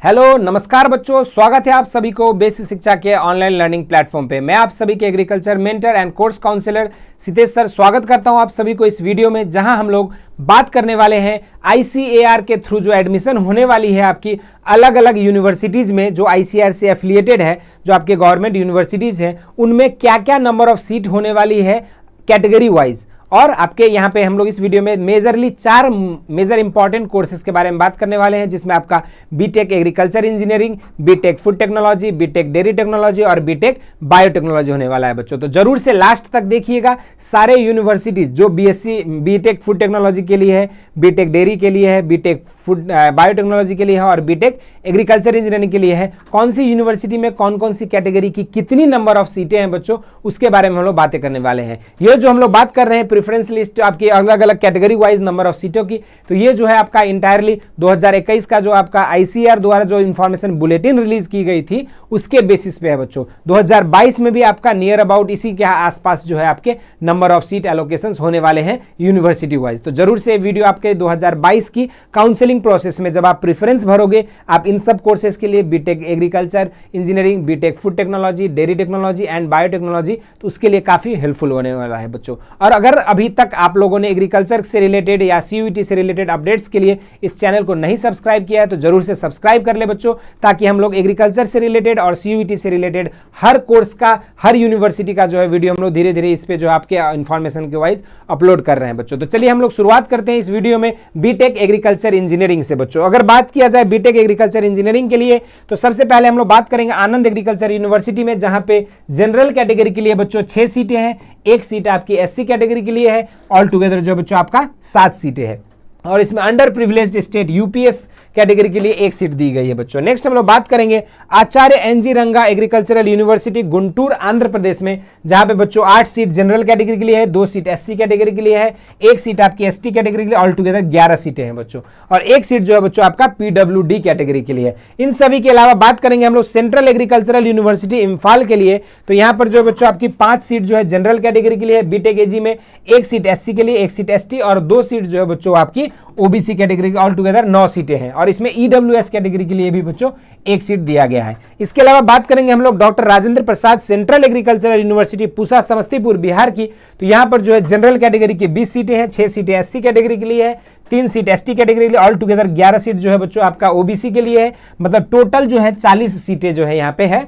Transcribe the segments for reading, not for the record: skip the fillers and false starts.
Hello नमस्कार बच्चों, स्वागत है आप सभी को बेसिक शिक्षा के ऑनलाइन लर्निंग प्लेटफॉर्म पे। मैं आप सभी के agriculture mentor and course counsellor Sitesh sir स्वागत करता हूं आप सभी को इस वीडियो में, जहां हम लोग बात करने वाले हैं ICAR के थ्रू जो एडमिशन होने वाली है आपकी अलग अलग यूनिवर्सिटीज में, जो ICAR से एफिलिएटेड है, जो आपके गवर्नमेंट यूनिवर्सिटीज हैं, उनमें क्या क्या नंबर ऑफ सीट होने वाली है कैटेगरी वाइज। और आपके यहाँ पे हम लोग इस वीडियो में मेजरली 4 मेजर इंपॉर्टेंट कोर्सेज के बारे में बात करने वाले हैं, जिसमें आपका BTech agriculture engineering, BTech food technology, BTech dairy technology और बीटेक बायोटेक्नोलॉजी होने वाला है बच्चों। तो जरूर से लास्ट तक देखिएगा। सारे यूनिवर्सिटीज जो बीटेक फूड टेक्नोलॉजी के लिए है, बीटेक डेयरी के लिए है, बीटेक फूड बायोटेक्नोलॉजी के लिए है और बीटेक एग्रीकल्चर इंजीनियरिंग के लिए है, कौन सी यूनिवर्सिटी में कौन कौन सी कैटेगरी की कितनी नंबर ऑफ सीटें हैं बच्चों, उसके बारे में हम लोग बातें करने वाले हैं। ये जो हम लोग बात कर रहे हैं प्रेफरेंस लिस्ट आपकी अलग अलग कैटेगरी वाइज नंबर ऑफ सीटों की, तो ये जो है आपका इंटायरली 2021 का जो आपका ICAR द्वारा जो इंफॉर्मेशन बुलेटिन रिलीज की गई थी उसके बेसिस पे है बच्चों। 2022 में भी आपका नियर अबाउट इसी के आसपास जो है आपके नंबर ऑफ सीट एलोकेशंस होने वाले हैं यूनिवर्सिटी वाइज। तो जरूर से वीडियो आपके 2022 की काउंसलिंग प्रोसेस में जब आप प्रेफरेंस भरोगे, आप इन सब कोर्सेज के लिए BTech agriculture engineering, BTech food technology, dairy technology and biotechnology, तो उसके लिए काफी हेल्पफुल होने वाला है बच्चों। और अगर अभी तक आप लोगों ने एग्रीकल्चर से रिलेटेड या CUET से रिलेटेड अपडेट्स के लिए इस चैनल को नहीं सब्सक्राइब किया है तो जरूर से सब्सक्राइब कर ले बच्चों, ताकि हम लोग एग्रीकल्चर से रिलेटेड और CUET से रिलेटेड हर कोर्स का, हर यूनिवर्सिटी का जो है वीडियो हम लोग धीरे धीरे इस पे जो आपके इंफॉर्मेशन के वाइज अपलोड कर रहे हैं बच्चों। तो चलिए हम लोग शुरुआत करते हैं इस वीडियो में बीटेक एग्रीकल्चर इंजीनियरिंग से बच्चों। अगर बात किया जाए बीटेक एग्रीकल्चर इंजीनियरिंग के लिए, तो सबसे पहले हम लोग बात करेंगे आनंद एग्रीकल्चर यूनिवर्सिटी में, जहां पे जनरल कैटेगरी के लिए बच्चों 6 सीटें हैं, 1 सीट आपकी SC कैटेगरी के लिए है, ऑल टुगेदर जो बच्चों आपका 7 सीटें हैं। और इसमें under privileged state UPS category के लिए 1 सीट दी गई है बच्चों। नेक्स्ट हम लोग बात करेंगे आचार्य NG रंगा एग्रीकल्चरल यूनिवर्सिटी गुंटूर आंध्र प्रदेश में, जहां पे बच्चों 8 सीट जनरल कैटेगरी के लिए है, 2 सीट SC कैटेगरी के लिए है, 1 सीट आपकी ST कैटेगरी के लिए, ऑल टुगेदर 11 सीटें हैं बच्चों। और 1 सीट जो है बच्चों आपका PWD कैटेगरी के लिए है। इन सभी के अलावा बात करेंगे हम लोग सेंट्रल एग्रीकल्चरल यूनिवर्सिटी इम्फाल के लिए, तो यहाँ पर जो बच्चों आपकी 5 सीट जो है जनरल कैटेगरी के लिए है बीटेक AG में, 1 सीट SC के लिए, 1 सीट ST और 2 सीट जो है बच्चों आपकी OBC कैटेगरी की, ऑल टुगेदर 9 सीटें हैं। और इसमें EWS कैटेगरी के लिए भी बच्चों 1 सीट दिया गया है। इसके अलावा बात करेंगे हम लोग doctor Rajendra Prasad central agricultural university Pusa Samastipur Bihar की, तो यहां पर जो है जनरल कैटेगरी की 20 सीटें हैं, 6 सीटें SC कैटेगरी के लिए है, 3 सीट ST कैटेगरी के लिए, ऑल टुगेदर 11 सीट जो है बच्चों आपका OBC के लिए है। मतलब टोटल जो है 40 सीटें जो है यहाँ पे है।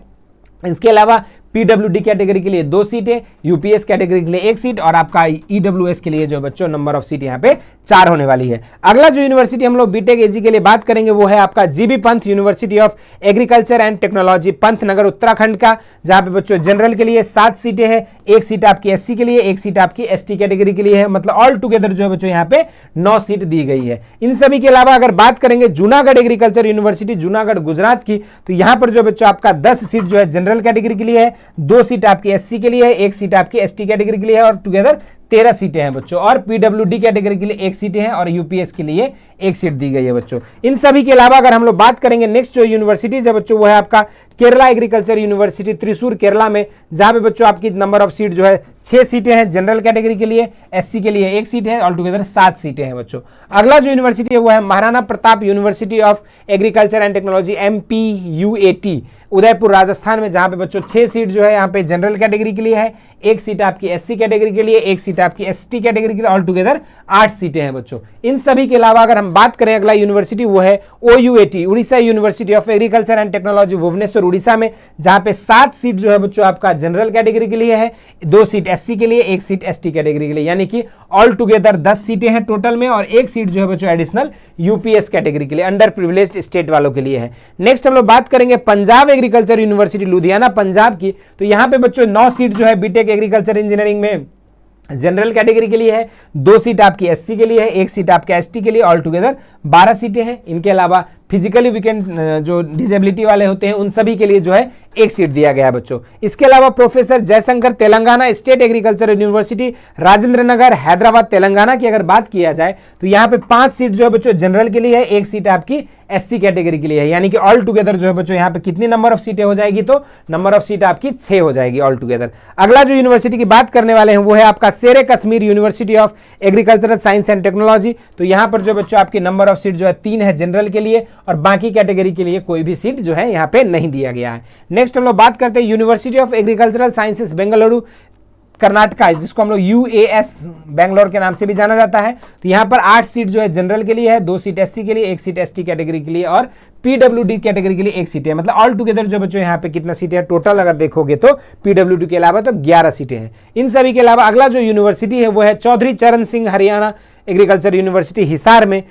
इसके अलावा PWD कैटेगरी के लिए 2 सीटें, UPS कैटेगरी के लिए 1 सीट और आपका EWS के लिए जो बच्चों नंबर ऑफ सीट यहाँ पे 4 होने वाली है। अगला जो यूनिवर्सिटी हम लोग बीटेक AG के लिए बात करेंगे वो है आपका GB Pant university of agriculture and technology Pantnagar Uttarakhand का, जहां पे बच्चों जनरल के लिए 7 सीटें हैं, 1 सीट आपकी SC के लिए, 1 सीट आपकी ST कैटेगरी के लिए है। मतलब ऑल टुगेदर जो है बच्चों यहाँ पे 9 सीट दी गई है। इन सभी के अलावा अगर बात करेंगे जूनागढ़ एग्रीकल्चर यूनिवर्सिटी जूनागढ़ गुजरात की, तो यहाँ पर जो बच्चों आपका 10 सीट जो है जनरल कैटेगरी के लिए है, 2 सीट आपकी SC के लिए है, 1 सीट आपकी ST कैटेगरी के लिए है और टुगेदर 13 सीटें हैं बच्चों। और PWD कैटेगरी के लिए 1 सीटें हैं और UPS के लिए 1 सीट दी गई है बच्चों। इन सभी के अलावा अगर हम लोग बात करेंगे नेक्स्ट जो यूनिवर्सिटीज है बच्चों, वो है आपका केरला एग्रीकल्चर यूनिवर्सिटी त्रिशूर केरला में, जहां पे बच्चों आपकी नंबर ऑफ सीट जो है 6 सीटें हैं जनरल कैटेगरी के लिए, SC के लिए 1 सीट है, ऑल टुगेदर 7 सीटें हैं बच्चों। अगला जो यूनिवर्सिटी है वो है Maharana Pratap university of agriculture and technology MPUAT Udaipur Rajasthan में, जहां पे बच्चों 6 सीट जो है यहाँ पे जनरल कैटेगरी के लिए है, 1 सीट आपकी SC कैटेगरी के लिए, 1 सीट आपकी ST कैटेगरी के लिए, ऑल टुगेदर 8 सीटें हैं बच्चों। इन सभी के अलावा अगर हम बात करें अगला यूनिवर्सिटी वो है OUAT Orissa university of agriculture and technology Bhubaneswar Orissa में, जहां पे 7 सीट जो है बच्चों आपका जनरल कैटेगरी के लिए है, 2 सीट SC के लिए, 1 सीट ST कैटेगरी के लिए, यानी कि ऑल टुगेदर 10 सीटें हैं टोटल में और 1 सीट जो है बच्चों एडिशनल UPS कैटेगरी के लिए, अंडर प्रिविलेज्ड स्टेट वालों के लिए है। नेक्स्ट हम लोग बात करेंगे पंजाब एग्रीकल्चर यूनिवर्सिटी लुधियाना पंजाब की, तो यहां पे बच्चों 9 सीट जो है बीटेक एग्रीकल्चर इंजीनियरिंग में जनरल कैटेगरी के लिए है, 2 सीट आपकी SC के लिए है, 1 सीट आपके ST के लिए, ऑल टुगेदर 12 सीटें हैं। इनके अलावा फिजिकली वीकेंड जो डिसेबिलिटी वाले होते हैं उन सभी के लिए जो है 1 सीट दिया गया है बच्चों। इसके अलावा professor Jayashankar Telangana state agriculture university Rajendra Nagar Hyderabad Telangana की अगर बात किया जाए, तो यहाँ पे 5 सीट जो है बच्चों जनरल के लिए है, 1 सीट आपकी एससी कैटेगरी के लिए है। यानी कि ऑल टुगेदर जो है बच्चों यहाँ पे कितनी नंबर ऑफ सीटें हो जाएगी, तो नंबर ऑफ सीट आपकी 6 हो जाएगी ऑल टुगेदर। अगला जो यूनिवर्सिटी की बात करने वाले हैं वो है आपका शेर Kashmir university of agricultural science and technology. तो यहाँ पर जो बच्चों आपकी नंबर ऑफ सीट जो है 3 है जनरल के लिए, और बाकी कैटेगरी के लिए कोई भी सीट जो है यहाँ पे नहीं दिया गया है। नेक्स्ट हम लोग बात करते हैं university of agricultural sciences Bengaluru Karnataka, जिसको हम लोग यूएएस बेंगलोर के नाम से भी जाना जाता है। तो यहाँ पर 8 सीट जो है जनरल के लिए है, 2 सीट एससी के लिए, 1 सीट एसटी कैटेगरी के लिए और पीडब्ल्यूडी कैटेगरी के लिए 1 सीट है। मतलब ऑल टुगेदर जो बच्चों यहाँ पे कितना सीटें है टोटल अगर देखोगे तो पीडब्ल्यूडी के अलावा तो 11 सीटें हैं। इन सभी के अलावा अगला जो यूनिवर्सिटी है वो है चौधरी चरण सिंह हरियाणा एग्रीकल्चर यूनिवर्सिटी हिसार में।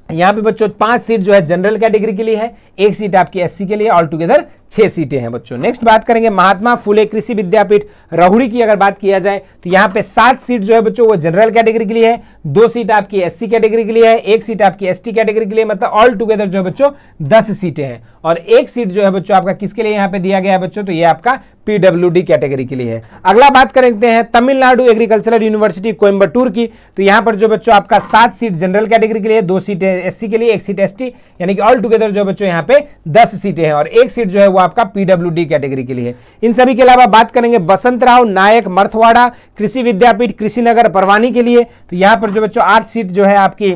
यहाँ पे बच्चों 5 सीट जो है जनरल कैटेगरी के लिए है, 1 सीट आपकी एससी के लिए, ऑल टुगेदर 6 सीटें हैं बच्चों। नेक्स्ट बात करेंगे महात्मा फुले कृषि विद्यापीठ रहुड़ी की। अगर बात किया जाए तो यहाँ पे 7 सीट जो है बच्चों वो जनरल कैटेगरी के लिए है, 2 सीट आपकी एससी कैटेगरी के लिए है, 1 सीट आपकी एसटी कैटेगरी के लिए, मतलब ऑल टुगेदर जो है बच्चों 10 सीटें हैं। और 1 सीट जो है बच्चों आपका किसके लिए यहाँ पे दिया गया है बच्चों, तो ये आपका पीडब्ल्यूडी कैटेगरी के लिए है। अगला बात करते हैं तमिलनाडु एग्रीकल्चरल यूनिवर्सिटी कोयम्बटूर की। तो यहाँ पर जो बच्चों आपका 7 सीट जनरल कैटेगरी के लिए, 2 सीट एससी के लिए, 1 सीट एसटी, यानी कि ऑल टुगेदर जो बच्चों यहाँ पे 10 सीटें हैं, और 1 सीट जो है वो आपका पीडब्ल्यूडी कैटेगरी के लिए है। इन सभी के अलावा बात करेंगे बसंतराव नायक मरथवाड़ा कृषि विद्यापीठ कृषिनगर परवानी के लिए। तो यहाँ पर जो बच्चों 8 सीट जो है आपकी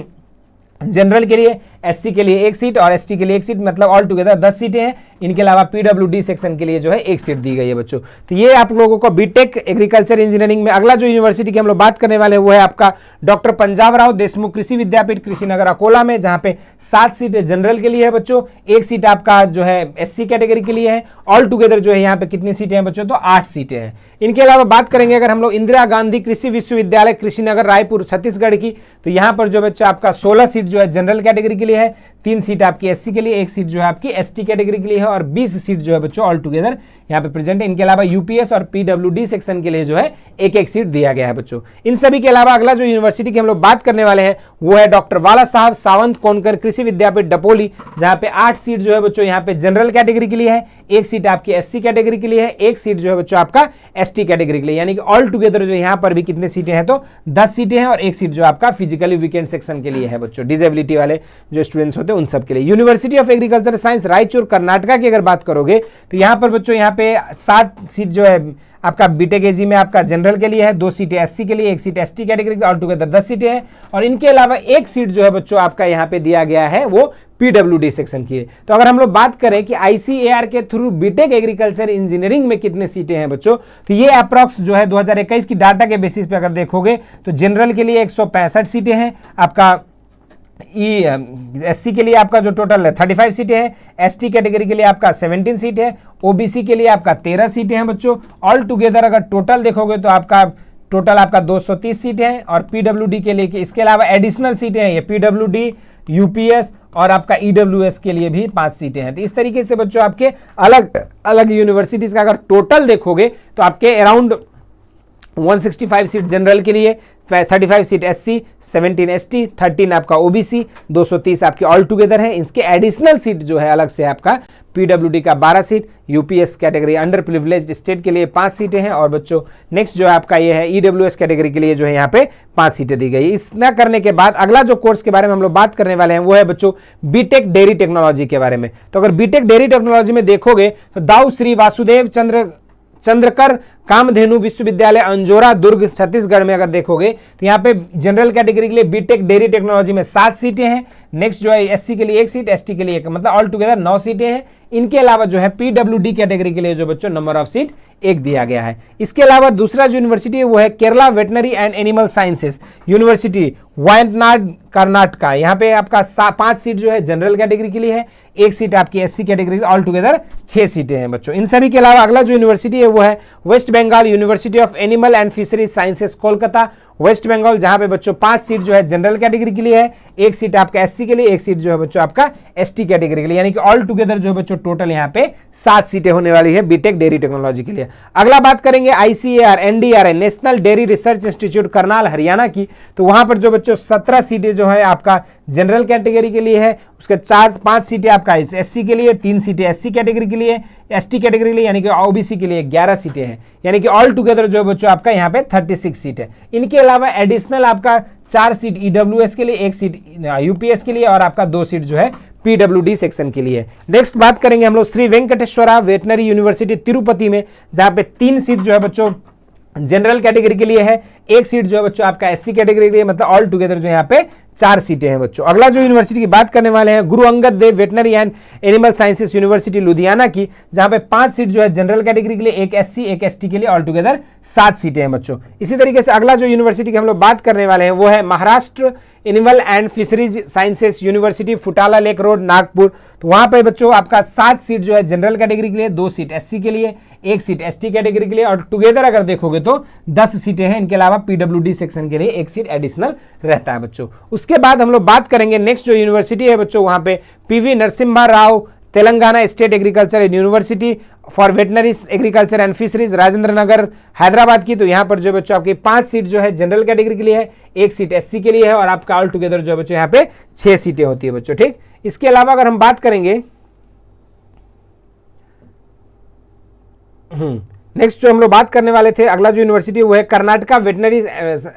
जनरल के लिए, एससी के लिए 1 सीट और एसटी के लिए 1 सीट, मतलब ऑल टुगेदर 10 सीटें हैं। इनके अलावा पीडब्ल्यूडी सेक्शन के लिए जो है 1 सीट दी गई है बच्चों। तो ये आप लोगों को बीटेक एग्रीकल्चर इंजीनियरिंग में। अगला जो यूनिवर्सिटी की हम लोग बात करने वाले हैं वो है आपका डॉक्टर पंजाबराव देशमुख कृषि विद्यापीठ कृषिनगर अकोला में, जहां पे 7 सीटें जनरल के लिए है बच्चों, 1 सीट आपका जो है एससी कैटेगरी के लिए है। ऑल टुगेदर जो है यहाँ पे कितनी सीटें हैं बच्चों, तो 8 सीटें हैं। इनके अलावा बात करेंगे अगर हम लोग इंदिरा गांधी कृषि विश्वविद्यालय कृषिनगर रायपुर छत्तीसगढ़ की, तो यहाँ पर जो बच्चा आपका 16 सीट जो है जनरल कैटेगरी के लिए है, 3 सीट आपकी एससी के लिए, 1 सीट जो है आपकी एसटी कैटेगरी के लिए है, और 20 सीट जो है बच्चों ऑल टुगेदर यहाँ पे प्रेजेंट है। इनके अलावा यूपीएस और पीडब्ल्यूडी सेक्शन के लिए जो है 1-1 सीट दिया गया है बच्चों। इन सभी के अलावा अगला जो यूनिवर्सिटी की हम लोग बात करने वाले हैं वो है डॉक्टर बाला साहब सावंत कोनकर कृषि विद्यापीठ डपोली, जहां पे 8 सीट जो है बच्चों यहाँ पे जनरल कैटेगरी के लिए है, 1 सीट आपकी एससी कैटेगरी के लिए है, 1 सीट जो है बच्चों आपका एसटी कैटेगरी के लिए, यानी कि ऑल टुगेदर जो यहाँ पर भी कितने सीटें हैं, तो 10 सीटें हैं, और 1 सीट जो आपका फिजिकली वीकेंड सेक्शन के लिए है बच्चों, डिसेबिलिटी वाले जो स्टूडेंट्स होते हैं उन सब के लिए। University of agriculture science Raichur Karnataka की अगर बात करोगे तो यहाँ पर बच्चों यहाँ पे 7 सीट जो है आपका बीटेक एजी में आपका जनरल के लिए है, 2 सीटें एससी के लिए, 1 सीट एसटी कैटेगरी के, ऑल टुगेदर 10 सीटें हैं। और इनके अलावा 1 सीट जो है बच्चों आपका यहाँ पे दिया गया है वो पीडब्ल्यूडी सेक्शन की है। तो अगर हम लोग बात करें कि आईसीएआर के थ्रू बीटेक एग्रीकल्चर इंजीनियरिंग में कितने सीटें हैं बच्चों, तो ये अप्रॉक्स जो है 2021 की डाटा के बेसिस पे अगर देखोगे तो जनरल के लिए 165 सीटें हैं, आपका एससी के लिए आपका जो टोटल है 35 सीटें हैं, एसटी कैटेगरी के लिए आपका 17 सीट है, ओबीसी के लिए आपका 13 सीटें हैं बच्चों। ऑल टुगेदर अगर टोटल देखोगे तो आपका टोटल आपका 230 सीटें हैं, और पीडब्ल्यूडी के लिए इसके अलावा एडिशनल सीटें हैं, ये पीडब्ल्यूडी, यूपीएस और आपका ईडब्ल्यूएस के लिए भी 5 सीटें हैं। तो इस तरीके से बच्चों आपके अलग अलग यूनिवर्सिटीज का अगर टोटल देखोगे तो आपके अराउंड 165 सीट जनरल के लिए, 35 सीट एससी, 17 एसटी, 13 आपका ओबीसी, 230 आपके ऑल टुगेदर है। इसके एडिशनल सीट जो है अलग से आपका पीडब्ल्यूडी का 12 seat, UPS category under privileged state के लिए 5 सीटें हैं, और बच्चों नेक्स्ट जो है आपका ये है ईडब्ल्यूएस कैटेगरी के लिए जो है यहाँ पे 5 सीटें दी गई। इतना करने के बाद अगला जो कोर्स के बारे में हम लोग बात करने वाले हैं वो है बच्चों बीटेक डेयरी टेक्नोलॉजी के बारे में। तो अगर बीटेक डेयरी टेक्नोलॉजी में देखोगे तो दाऊ श्री वासुदेव चंद्रकर कामधेनु विश्वविद्यालय अंजोरा दुर्ग छत्तीसगढ़ में अगर देखोगे तो यहाँ पे जनरल कैटेगरी के लिए बीटेक डेयरी टेक्नोलॉजी में 7 सीटें हैं। नेक्स्ट जो है एससी के लिए 1 सीट, एसटी के लिए 1, मतलब ऑल टुगेदर 9 सीटें हैं। इनके अलावा जो है पीडब्ल्यूडी कैटेगरी के लिए जो बच्चों नंबर ऑफ सीट 1 दिया गया है। इसके अलावा दूसरा जो यूनिवर्सिटी है वो है Kerala veterinary and animal sciences university Wayanad Karnataka. यहाँ पे आपका 5 सीट जो है जनरल कैटेगरी के लिए है, 1 सीट आपकी एससी कैटेगरी, ऑल टुगेदर 6 सीटें हैं बच्चों। इन सभी के अलावा अगला जो यूनिवर्सिटी है वो है West Bengal university of animal and fisheries sciences Kolkata, West Bengal, जहां पे बच्चों 5 सीट जो है जनरल कैटेगरी के लिए है, 1 सीट आपका एससी के लिए, 1 सीट जो है बच्चों आपका एसटी कैटेगरी के लिए, यानी कि ऑल टुगेदर जो बच्चों टोटल यहाँ पे 7 सीटें होने वाली है बीटेक डेयरी टेक्नोलॉजी के लिए। अगला बात करेंगे ICAR NDRA national dairy research institute Karnal Haryana की। तो वहां पर जो बच्चों 17 सीटें जो है आपका जनरल कैटेगरी के लिए है, उसके 5 सीटें आपका एससी के लिए, 3 सीटें एससी कैटेगरी के लिए, एसटी कैटेगरी के लिए यानी कि ओबीसी के लिए 11 सीटें हैं, यानी कि ऑल टुगेदर जो बच्चों आपका यहाँ पे 36 सीट है। इनके अलावा एडिशनल आपका 4 सीट ईडब्ल्यूएस के लिए, 1 सीट यूपीएस के लिए और आपका 2 सीट जो है पीडब्ल्यूडी सेक्शन के लिए। नेक्स्ट बात करेंगे हम लोग श्री वेंकटेश्वरा वेटनरी यूनिवर्सिटी तिरुपति में, जहां पे 3 सीट जो है बच्चों जनरल कैटेगरी के लिए है, 1 सीट जो है बच्चों आपका एससी कैटेगरी के लिए, मतलब ऑल टुगेदर जो यहाँ पे 4 सीटें हैं बच्चों। अगला जो यूनिवर्सिटी की बात करने वाले हैं Guru Angad Dev veterinary and animal sciences university Ludhiana की, जहां पे 5 सीट जो है जनरल कैटेगरी के लिए, 1 एससी 1 एसटी के लिए, ऑल टुगेदर 7 सीटें हैं बच्चों। इसी तरीके से अगला जो यूनिवर्सिटी की हम लोग बात करने वाले हैं वो है Maharashtra animal and fisheries sciences university Futala lake road Nagpur. तो वहां पे बच्चों आपका 7 सीट जो है जनरल कैटेगरी के लिए, 2 सीट एससी के लिए, 1 सीट एसटी कैटेगरी के लिए, और टुगेदर अगर देखोगे तो 10 सीटें हैं। इनके अलावा पीडब्ल्यूडी सेक्शन के लिए 1 सीट एडिशनल रहता है बच्चों। उसके बाद हम लोग बात करेंगे नेक्स्ट जो यूनिवर्सिटी है बच्चों, वहां पे PV Narasimha Rao Telangana state agriculture university for veterinary agriculture and fisheries Rajendra Nagar Hyderabad की। तो यहाँ पर जो बच्चों आपकी 5 सीट जो है जनरल कैटेगरी के लिए है, 1 सीट एससी के लिए है, और आपका ऑल टुगेदर जो है बच्चों यहाँ पे 6 सीटें होती है बच्चों। ठीक, इसके अलावा अगर हम बात करेंगे नेक्स्ट जो हम लोग बात करने वाले थे, अगला जो यूनिवर्सिटी वो है Karnataka veterinary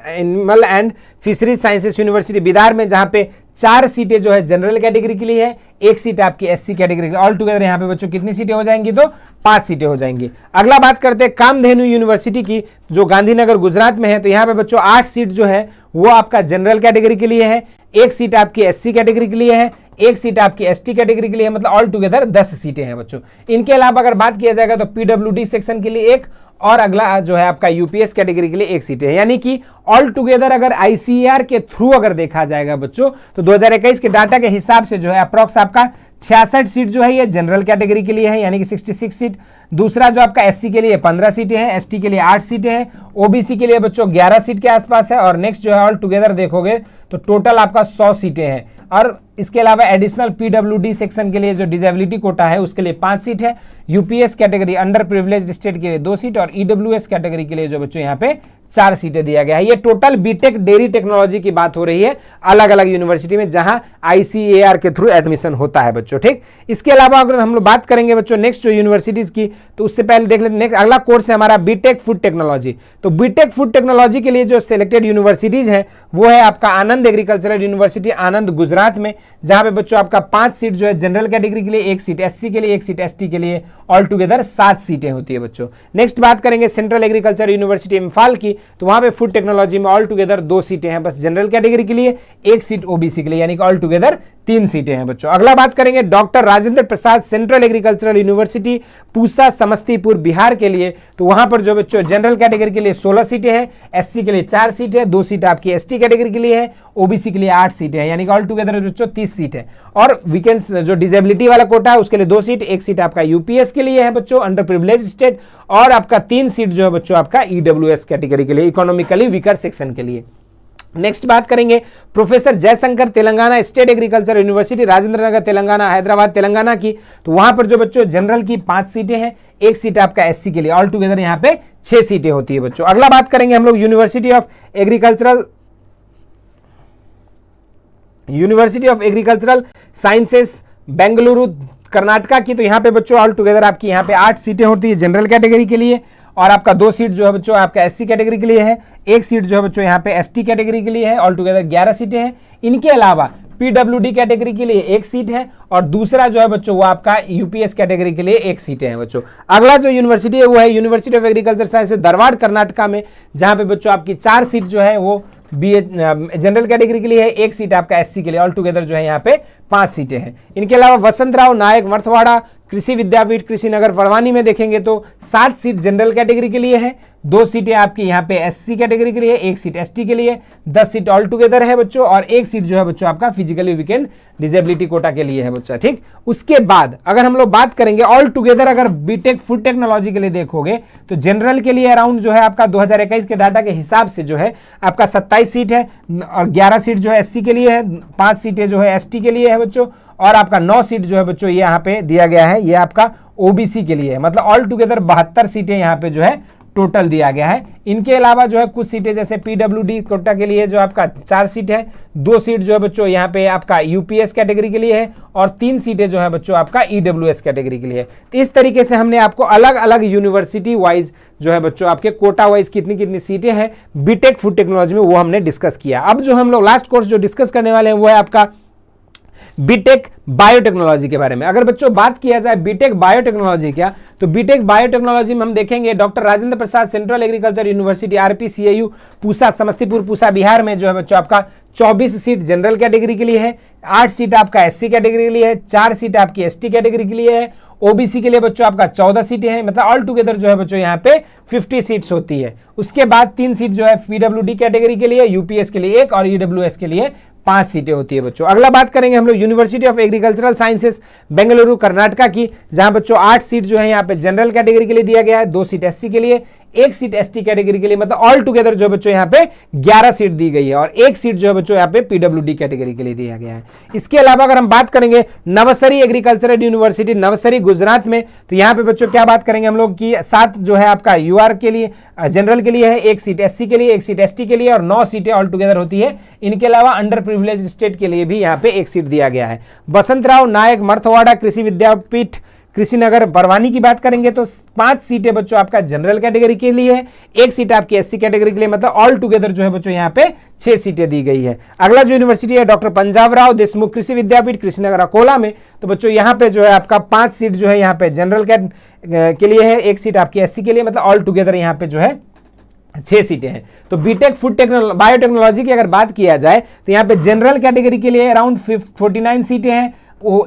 animal and fisheries sciences university Bidar में, जहां पे 4 सीटें जो है जनरल कैटेगरी के लिए है, 1 सीट आपकी एससी कैटेगरी के लिए। ऑल टुगेदर यहाँ पे बच्चों कितनी सीटें हो जाएंगी? तो 5 सीटें हो जाएंगी। अगला बात करते हैं कामधेनु यूनिवर्सिटी की, जो गांधीनगर गुजरात में है। तो यहाँ पे बच्चों 8 सीट जो है वो आपका जनरल कैटेगरी के लिए है, 1 सीट आपकी एससी कैटेगरी के लिए है, 1 सीट आपकी एसटी कैटेगरी के लिए, मतलब ऑल टुगेदर 10 सीटें हैं बच्चों। इनके अलावा अगर बात किया जाएगा तो पीडब्ल्यूडी सेक्शन के लिए 1, और अगला जो है आपका यूपीएस कैटेगरी के लिए 1 सीट है। यानी कि ऑल टुगेदर अगर आईसीएआर के थ्रू अगर देखा जाएगा बच्चों, तो 2021 के डाटा के हिसाब से जो है अप्रॉक्स आपका 66 सीट जो है ये जनरल कैटेगरी के लिए है, यानी कि 66 सीट। दूसरा जो आपका एससी के लिए 15 सीटें हैं, एसटी के लिए 8 सीटें हैं, ओबीसी के लिए बच्चों 11 सीट के आसपास है, और नेक्स्ट जो है ऑल टुगेदर देखोगे तो टोटल आपका 100 सीटें हैं। और इसके अलावा एडिशनल पीडब्ल्यूडी सेक्शन के लिए जो डिसेबिलिटी कोटा है उसके लिए 5 सीट है, UPS category under privileged state के लिए 2 सीट, और ईडब्ल्यूएस कैटेगरी के लिए जो बच्चों यहाँ पे 4 सीटें दिया गया है। ये टोटल बीटेक डेयरी टेक्नोलॉजी की बात हो रही है अलग अलग यूनिवर्सिटी में, जहां आईसीएआर के थ्रू एडमिशन होता है बच्चों। ठीक, इसके अलावा अगर हम लोग बात करेंगे बच्चों नेक्स्ट जो यूनिवर्सिटीज की, तो उससे पहले देख लेते नेक्स्ट अगला कोर्स है हमारा बीटेक फूड टेक्नोलॉजी। तो बीटेक फूड टेक्नोलॉजी के लिए जो सिलेक्टेड यूनिवर्सिटीज है वो है आपका आनंद एग्रीकल्चरल यूनिवर्सिटी आनंद गुजरात में, जहां पे बच्चों आपका 5 सीट जो है जनरल कैटेगरी के लिए, 1 सीट एससी के लिए, 1 सीट एसटी के लिए, ऑल टुगेदर 7 सीटें होती है बच्चों। नेक्स्ट बात करेंगे सेंट्रल एग्रीकल्चर यूनिवर्सिटी इम्फाल की, तो वहां पे फूड टेक्नोलॉजी में ऑल टुगेदर 2 सीटें हैं बस जनरल कैटेगरी के लिए, 1 सीट ओबीसी के लिए, यानी कि ऑल टुगेदर 3 सीटें हैं बच्चों। अगला बात करेंगे doctor Rajendra Prasad central agricultural university Pusa Samastipur Bihar के लिए। तो वहां पर जो बच्चों जनरल कैटेगरी के लिए 16 सीटें हैं, एससी के लिए 4 सीटें हैं, 2 सीट आपकी एसटी कैटेगरी के लिए है, ओबीसी के लिए 8 सीटें हैं, यानी कि ऑल टुगेदर बच्चों 30 सीट है। और वीकेंड जो डिसेबिलिटी वाला कोटा है उसके लिए 2 सीट, 1 सीट आपका यूपीएस के लिए है बच्चों अंडर प्रिविलेज्ड स्टेट, और आपका 3 सीट जो है बच्चों आपका ईडब्ल्यूएस कैटेगरी के लिए इकोनॉमिकली वीकर सेक्शन के लिए। नेक्स्ट बात करेंगे professor Jayashankar Telangana state agriculture university Rajendra Nagar Telangana Hyderabad Telangana की। तो वहां पर जो बच्चों जनरल की 5 सीटें हैं, 1 सीट आपका एससी के लिए, ऑल टुगेदर यहाँ पे 6 सीटें होती है बच्चों। अगला बात करेंगे हम लोग university of agricultural sciences Bengaluru Karnataka की। तो यहाँ पे बच्चों ऑल टुगेदर आपकी यहाँ पे 8 सीटें होती है जनरल कैटेगरी के लिए, और आपका 2 सीट जो है बच्चों आपका एससी कैटेगरी के लिए है, 1 सीट जो है बच्चों यहाँ पे एसटी कैटेगरी के लिए है, ऑल टुगेदर 11 सीटें हैं। इनके अलावा पीडब्ल्यूडी कैटेगरी के लिए 1 सीट है, और दूसरा जो है बच्चों वो आपका यूपीएस कैटेगरी के लिए 1 सीटें हैं बच्चों। अगला जो यूनिवर्सिटी है वो है university of agriculture science Dharwad Karnataka में, जहां पे बच्चों आपकी 4 सीट जो है वो जनरल कैटेगरी के लिए है, 1 सीट आपका एससी के लिए, ऑल टुगेदर जो है यहाँ पे 5 सीटें हैं। इनके अलावा वसंतराव नायक मर्थवाड़ा कृषि विद्यापीठ कृषि नगर फड़वानी में देखेंगे तो 7 सीट जनरल कैटेगरी के लिए है, 2 सीटें आपकी यहाँ पे एससी कैटेगरी के लिए, 1 सीट एसटी के लिए, 10 सीट ऑल टुगेदर है बच्चों, और 1 सीट जो है बच्चों आपका फिजिकली वीकेंड डिसेबिलिटी कोटा के लिए है बच्चा। ठीक, उसके बाद अगर हम लोग बात करेंगे ऑल टुगेदर अगर बीटेक फूड टेक्नोलॉजी के लिए देखोगे तो जनरल के लिए अराउंड जो है आपका 2021 के डाटा के हिसाब से जो है आपका 27 सीट है, और 11 सीट जो है एससी के लिए है, 5 सीटें जो है एसटी के लिए है बच्चों, और आपका 9 सीट जो है बच्चों ये यहाँ पे दिया गया है, ये आपका ओबीसी के लिए है, मतलब ऑल टुगेदर 72 सीटें यहाँ पे जो है टोटल दिया गया है। इनके अलावा जो है कुछ सीटें जैसे पीडब्ल्यूडी कोटा के लिए जो आपका 4 सीट है, 2 सीट जो है बच्चों यहाँ पे आपका यूपीएस कैटेगरी के लिए है, और 3 सीटें जो है बच्चों आपका ईडब्ल्यूएस कैटेगरी के लिए है। तो इस तरीके से हमने आपको अलग अलग यूनिवर्सिटी वाइज जो है बच्चों आपके कोटा वाइज कितनी कितनी सीटें हैं बीटेक फूड टेक्नोलॉजी में वो हमने डिस्कस किया। अब जो हम लोग लास्ट कोर्स जो डिस्कस करने वाले हैं वो है आपका बीटेक बायोटेक्नोलॉजी के बारे में। अगर बच्चों बात किया जाए बीटेक बायोटेक्नोलॉजी क्या, तो बीटेक बायोटेक्नोलॉजी में हम देखेंगे doctor Rajendra Prasad central agriculture university RPCAU Pusa, Samastipur Pusa Bihar में जो है बच्चों आपका 24 सीट जनरल कैटेगरी के लिए है, 8 सीट आपका SC कैटेगरी के लिए है, 4 सीट आपकी ST कैटेगरी के लिए है, OBC के लिए बच्चों आपका 14 सीटें हैं, मतलब ऑल टुगेदर जो है बच्चों यहाँ पे 50 सीट्स होती है। उसके बाद 3 सीट जो है PWD कैटेगरी के लिए, UPS के लिए 1 और EWS के लिए 5 सीटें होती है बच्चों। अगला बात करेंगे हम लोग university of agricultural sciences Bengaluru Karnataka की, जहां बच्चों 8 सीट जो है यहाँ पे जनरल कैटेगरी के लिए दिया गया है, 2 सीट SC के लिए, 1 सीट ST कैटेगरी के लिए, मतलब ऑल टुगेदर जो बच्चों यहाँ पे 11 सीट दी गई है और 1 सीट जो है बच्चों यहाँ पे PWD कैटेगरी के लिए दिया गया है। इसके अलावा अगर हम बात करेंगे नवसरी एग्रीकल्चरल यूनिवर्सिटी नवसरी गुजरात में, तो यहाँ पे बच्चों क्या बात करेंगे हम लोग की 7 जो है आपका UR के लिए जनरल के लिए है, 1 सीट SC के लिए, 1 सीट ST के लिए और 9 सीटें ऑल टुगेदर होती है। इनके अलावा अंडर प्रिविलेज स्टेट के लिए भी यहाँ पे 1 सीट दिया गया है। बसंतराव नायक मरथवाड़ा कृषि विद्यापीठ कृषिनगर बरवानी की बात करेंगे तो 5 सीटें बच्चों आपका जनरल कैटेगरी के लिए है, 1 सीट आपकी SC कैटेगरी के लिए, मतलब ऑल टुगेदर जो है बच्चों यहाँ पे 6 सीटें दी गई है। अगला जो यूनिवर्सिटी है डॉक्टर पंजाबराव देशमुख कृषि विद्यापीठ कृष्णनगर अकोला में, तो बच्चों यहाँ पे जो है आपका 5 सीट जो है यहाँ पे जनरल के लिए है, 1 सीट आपकी SC के लिए, मतलब ऑल टुगेदर यहाँ पे जो है 6 सीटें हैं। तो बीटेक फूड बायोटेक्नोलॉजी की अगर बात किया जाए तो यहाँ पे जनरल कैटेगरी के लिए अराउंड 49 सीटें हैं,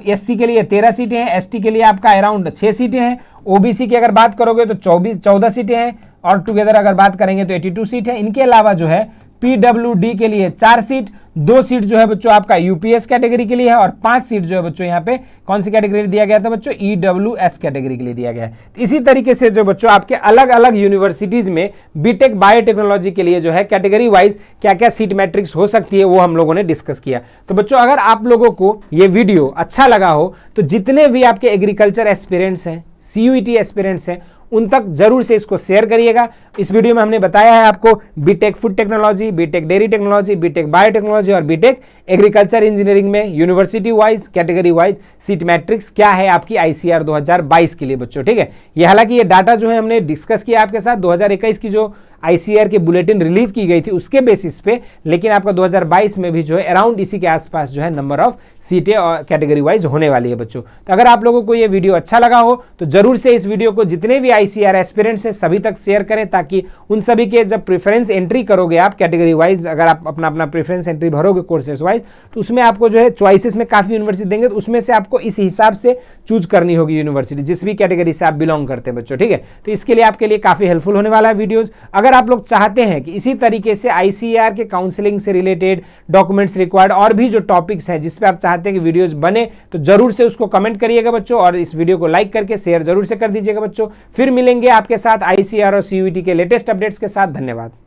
SC के लिए 13 सीटें हैं, ST के लिए आपका अराउंड 6 सीटें हैं, OBC की अगर बात करोगे तो 14 सीटें हैं और टुगेदर अगर बात करेंगे तो 82 सीट है। इनके अलावा जो है PWD के लिए 4 सीट, 2 सीट जो है बच्चों आपका UPS कैटेगरी के लिए है और 5 सीट जो है बच्चों यहाँ पे कौन सी कैटेगरी के लिए दिया गया था बच्चों, EWS कैटेगरी के लिए दिया गया है। तो इसी तरीके से जो बच्चों आपके अलग अलग यूनिवर्सिटीज में बीटेक बायोटेक्नोलॉजी के लिए जो है कैटेगरी वाइज क्या क्या सीट मैट्रिक्स हो सकती है वो हम लोगों ने डिस्कस किया। तो बच्चों अगर आप लोगों को ये वीडियो अच्छा लगा हो तो जितने भी आपके एग्रीकल्चर एस्पिरेंट्स हैं, CUET एस्पिरेंट्स हैं, उन तक जरूर से इसको शेयर करिएगा। इस वीडियो में हमने बताया है आपको BTech food technology, BTech dairy technology, BTech biotechnology और बीटेक एग्रीकल्चर इंजीनियरिंग में university wise category wise seat matrix क्या है आपकी ICAR 2022 के लिए बच्चों, ठीक है। ये हालांकि ये डाटा जो है हमने डिस्कस किया आपके साथ 2021 की जो ICAR के बुलेटिन रिलीज की गई थी उसके बेसिस पे, लेकिन आपका 2022 में भी जो है अराउंड इसी के आसपास जो है नंबर ऑफ सीटें और कैटेगरी वाइज होने वाली है बच्चों। तो अगर आप लोगों को ये वीडियो अच्छा लगा हो तो जरूर से इस वीडियो को जितने भी ICAR एस्पिरेंट्स हैं सभी तक शेयर करें, ताकि उन सभी के जब प्रेफरेंस एंट्री करोगे आप कैटेगरी वाइज, अगर आप अपना अपना प्रेफरेंस एंट्री भरोगे कोर्सेज वाइज, तो उसमें आपको जो है चॉइसेस में काफी यूनिवर्सिटी देंगे, तो उसमें से आपको इस हिसाब से चूज करनी होगी यूनिवर्सिटी जिस भी कैटेगरी से आप बिलोंग करते हैं बच्चों, ठीक है। तो इसके लिए आपके लिए काफी हेल्पफुल होने वाला है वीडियोज। अगर आप लोग चाहते हैं कि इसी तरीके से ICAR के काउंसलिंग से रिलेटेड डॉक्यूमेंट्स रिक्वायर्ड और भी जो टॉपिक्स हैं जिस पे आप चाहते हैं कि वीडियोस बने, तो जरूर से उसको कमेंट करिएगा बच्चों और इस वीडियो को लाइक करके शेयर जरूर से कर दीजिएगा बच्चों। फिर मिलेंगे आपके साथ ICAR और CUET के लेटेस्ट अपडेट्स के साथ। धन्यवाद।